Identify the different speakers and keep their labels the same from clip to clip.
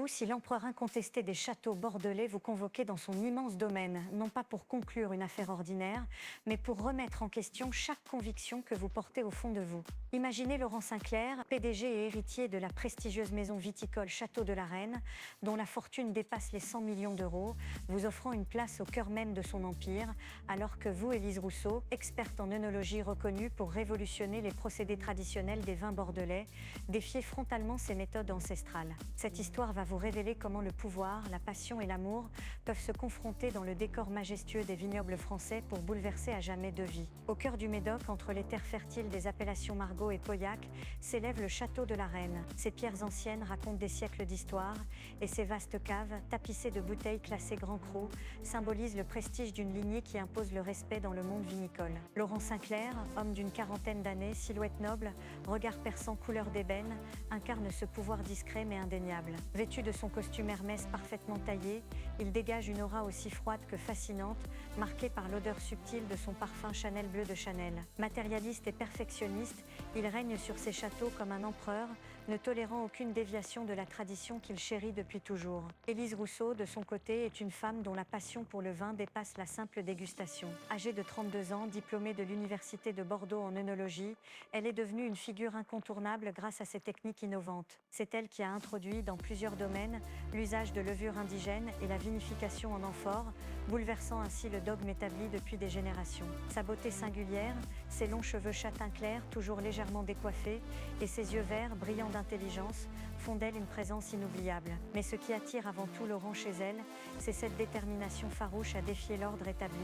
Speaker 1: si l'empereur incontesté des châteaux bordelais vous convoquait dans son immense domaine, non pas pour conclure une affaire ordinaire, mais pour remettre en question chaque conviction que vous portez au fond de vous? Imaginez Laurent Sinclair, PDG et héritier de la prestigieuse maison viticole Château de la Reine, dont la fortune dépasse les 100 millions d'euros, vous offrant une place au cœur même de son empire, alors que vous, Élise Rousseau, experte en œnologie reconnue pour révolutionner les procédés traditionnels des vins bordelais, défiez frontalement ces méthodes ancestrales. Cette histoire va vous révéler comment le pouvoir, la passion et l'amour peuvent se confronter dans le décor majestueux des vignobles français pour bouleverser à jamais deux vies. Au cœur du Médoc, entre les terres fertiles des appellations Margaux et Pauillac, s'élève le Château de la Reine. Ses pierres anciennes racontent des siècles d'histoire et ses vastes caves, tapissées de bouteilles classées Grand Cru, symbolisent le prestige d'une lignée qui impose le respect dans le monde vinicole. Laurent Sinclair, homme d'une quarantaine d'années, silhouette noble, regard perçant couleur d'ébène, incarne ce pouvoir discret mais indéniable. Vêtu de son costume Hermès parfaitement taillé, il dégage une aura aussi froide que fascinante, marquée par l'odeur subtile de son parfum Chanel bleu de Chanel. Matérialiste et perfectionniste, il règne sur ses châteaux comme un empereur, ne tolérant aucune déviation de la tradition qu'il chérit depuis toujours. Élise Rousseau, de son côté, est une femme dont la passion pour le vin dépasse la simple dégustation. Âgée de 32 ans, diplômée de l'Université de Bordeaux en œnologie, elle est devenue une figure incontournable grâce à ses techniques innovantes. C'est elle qui a introduit dans plusieurs domaines l'usage de levures indigènes et la vinification en amphore, bouleversant ainsi le dogme établi depuis des générations. Sa beauté singulière, ses longs cheveux châtain clair, toujours légèrement décoiffés, et ses yeux verts, brillants d'intelligence, font d'elle une présence inoubliable. Mais ce qui attire avant tout Laurent chez elle, c'est cette détermination farouche à défier l'ordre établi,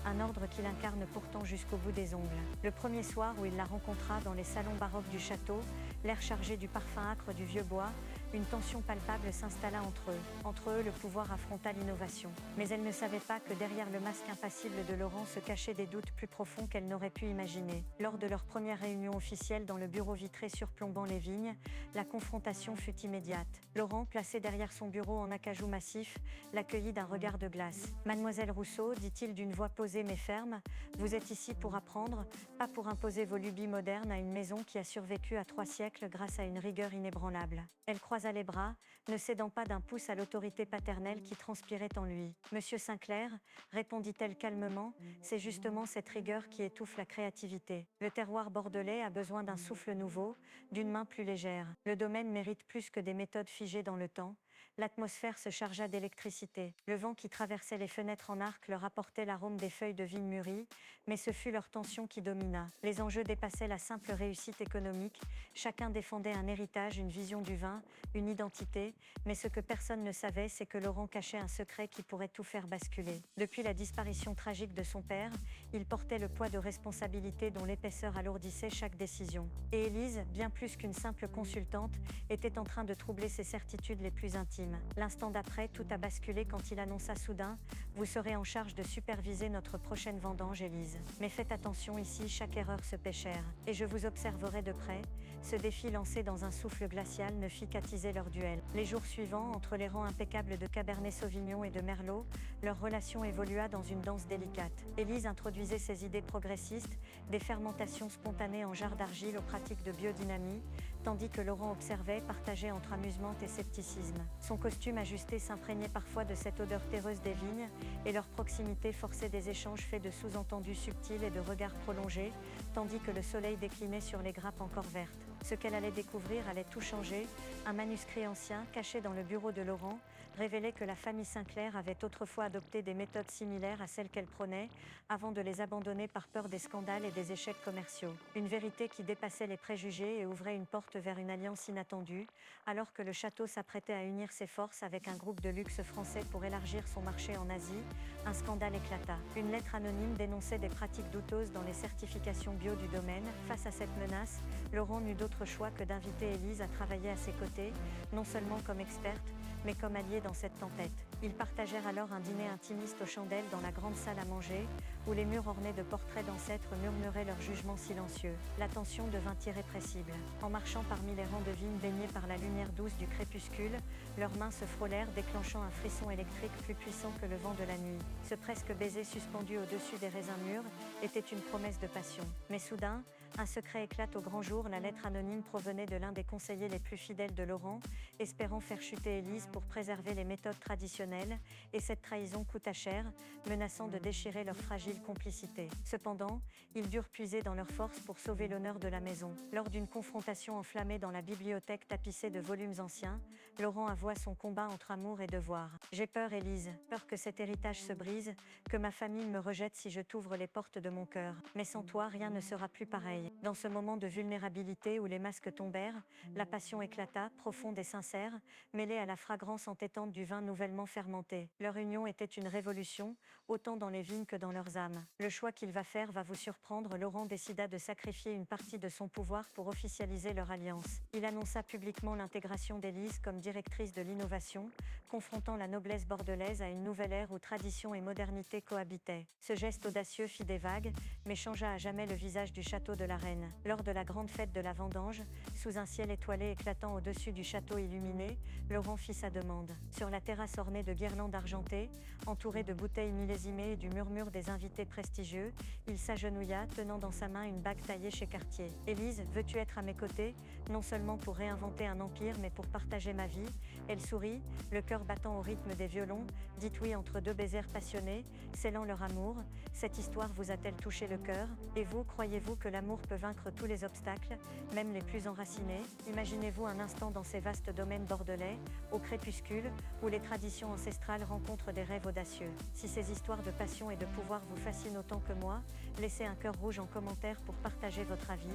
Speaker 1: un ordre qu'il incarne pourtant jusqu'au bout des ongles. Le premier soir où il la rencontra dans les salons baroques du château, l'air chargé du parfum âcre du vieux bois, une tension palpable s'installa entre eux. Entre eux, le pouvoir affronta l'innovation. Mais elle ne savait pas que derrière le masque impassible de Laurent se cachaient des doutes plus profonds qu'elle n'aurait pu imaginer. Lors de leur première réunion officielle dans le bureau vitré surplombant les vignes, la confrontation fut immédiate. Laurent, placé derrière son bureau en acajou massif, l'accueillit d'un regard de glace. « Mademoiselle Rousseau, dit-il d'une voix posée mais ferme, vous êtes ici pour apprendre, pas pour imposer vos lubies modernes à une maison qui a survécu à 3 siècles grâce à une rigueur inébranlable. » Elle croisa les bras, ne cédant pas d'un pouce à l'autorité paternelle qui transpirait en lui. « Monsieur Sinclair, répondit-elle calmement, c'est justement cette rigueur qui étouffe la créativité. Le terroir bordelais a besoin d'un souffle nouveau, d'une main plus légère. Le domaine mérite plus que des méthodes figées dans le temps. » L'atmosphère se chargea d'électricité. Le vent qui traversait les fenêtres en arc leur apportait l'arôme des feuilles de vigne mûries, mais ce fut leur tension qui domina. Les enjeux dépassaient la simple réussite économique, chacun défendait un héritage, une vision du vin, une identité, mais ce que personne ne savait, c'est que Laurent cachait un secret qui pourrait tout faire basculer. Depuis la disparition tragique de son père, il portait le poids de responsabilités dont l'épaisseur alourdissait chaque décision. Et Élise, bien plus qu'une simple consultante, était en train de troubler ses certitudes les plus intimes. L'instant d'après, tout a basculé quand il annonça soudain « Vous serez en charge de superviser notre prochaine vendange, Élise. Mais faites attention ici, chaque erreur se paie cher. Et je vous observerai de près. » Ce défi lancé dans un souffle glacial ne fit qu'attiser leur duel. Les jours suivants, entre les rangs impeccables de Cabernet Sauvignon et de Merlot, leur relation évolua dans une danse délicate. Élise introduisait ses idées progressistes, des fermentations spontanées en jarre d'argile aux pratiques de biodynamie, tandis que Laurent observait, partagé entre amusement et scepticisme. Son costume ajusté s'imprégnait parfois de cette odeur terreuse des vignes, et leur proximité forçait des échanges faits de sous-entendus subtils et de regards prolongés, tandis que le soleil déclinait sur les grappes encore vertes. Ce qu'elle allait découvrir allait tout changer. Un manuscrit ancien, caché dans le bureau de Laurent, révélait que la famille Sinclair avait autrefois adopté des méthodes similaires à celles qu'elle prônait, avant de les abandonner par peur des scandales et des échecs commerciaux. Une vérité qui dépassait les préjugés et ouvrait une porte vers une alliance inattendue, alors que le château s'apprêtait à unir ses forces avec un groupe de luxe français pour élargir son marché en Asie, un scandale éclata. Une lettre anonyme dénonçait des pratiques douteuses dans les certifications bio du domaine. Face à cette menace, Laurent n'eut d'autre choix que d'inviter Élise à travailler à ses côtés, non seulement comme experte, mais comme alliée dans cette tempête. Ils partagèrent alors un dîner intimiste aux chandelles dans la grande salle à manger, où les murs ornés de portraits d'ancêtres murmuraient leurs jugements silencieux. La tension devint irrépressible. En marchant parmi les rangs de vignes baignées par la lumière douce du crépuscule, leurs mains se frôlèrent, déclenchant un frisson électrique plus puissant que le vent de la nuit. Ce presque baiser suspendu au-dessus des raisins mûrs était une promesse de passion. Mais soudain, un secret éclate au grand jour. La lettre anonyme provenait de l'un des conseillers les plus fidèles de Laurent, espérant faire chuter Élise pour préserver les méthodes traditionnelles, et cette trahison coûta cher, menaçant de déchirer leur fragile complicité. Cependant, ils durent puiser dans leurs forces pour sauver l'honneur de la maison. Lors d'une confrontation enflammée dans la bibliothèque tapissée de volumes anciens, Laurent avoua son combat entre amour et devoir. « J'ai peur, Élise, peur que cet héritage se brise, que ma famille me rejette si je t'ouvre les portes de mon cœur. Mais sans toi, rien ne sera plus pareil. » Dans ce moment de vulnérabilité où les masques tombèrent, la passion éclata, profonde et sincère, mêlée à la fragrance entêtante du vin nouvellement fermenté. Leur union était une révolution, autant dans les vignes que dans leurs âmes. Le choix qu'il va faire va vous surprendre. Laurent décida de sacrifier une partie de son pouvoir pour officialiser leur alliance. Il annonça publiquement l'intégration d'Élise comme directrice de l'innovation, confrontant la noblesse bordelaise à une nouvelle ère où tradition et modernité cohabitaient. Ce geste audacieux fit des vagues, mais changea à jamais le visage du château de la reine. Lors de la grande fête de la vendange, sous un ciel étoilé éclatant au-dessus du château illuminé, Laurent fit sa demande. Sur la terrasse ornée de guirlandes argentées, entourée de bouteilles millésimées et du murmure des invités prestigieux, il s'agenouilla, tenant dans sa main une bague taillée chez Cartier. « Élise, veux-tu être à mes côtés, non seulement pour réinventer un empire, mais pour partager ma vie ?» Elle sourit, le cœur battant au rythme des violons, dit oui entre deux baisers passionnés, scellant leur amour. Cette histoire vous a-t-elle touché le cœur? Et vous, croyez-vous que l'amour peut vaincre tous les obstacles, même les plus enracinés? Imaginez-vous un instant dans ces vastes domaines bordelais, au crépuscule, où les traditions ancestrales rencontrent des rêves audacieux. Si ces histoires de passion et de pouvoir vous fascinent autant que moi, laissez un cœur rouge en commentaire pour partager votre avis.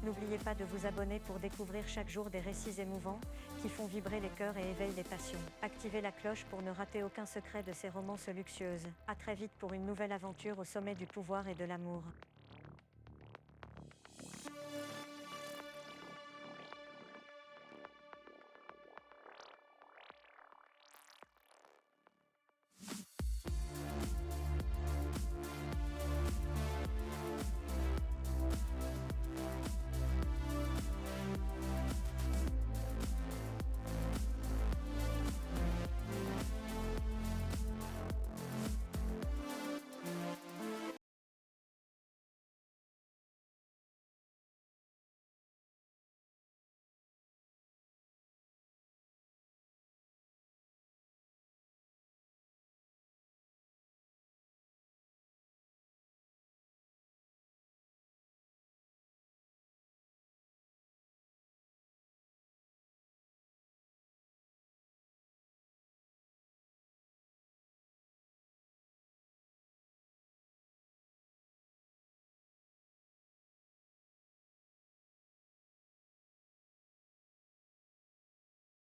Speaker 1: N'oubliez pas de vous abonner pour découvrir chaque jour des récits émouvants qui font vibrer les cœurs et éveillent les passions. Activez la cloche pour ne rater aucun secret de ces romances luxueuses. À très vite pour une nouvelle aventure au sommet du pouvoir et de l'amour.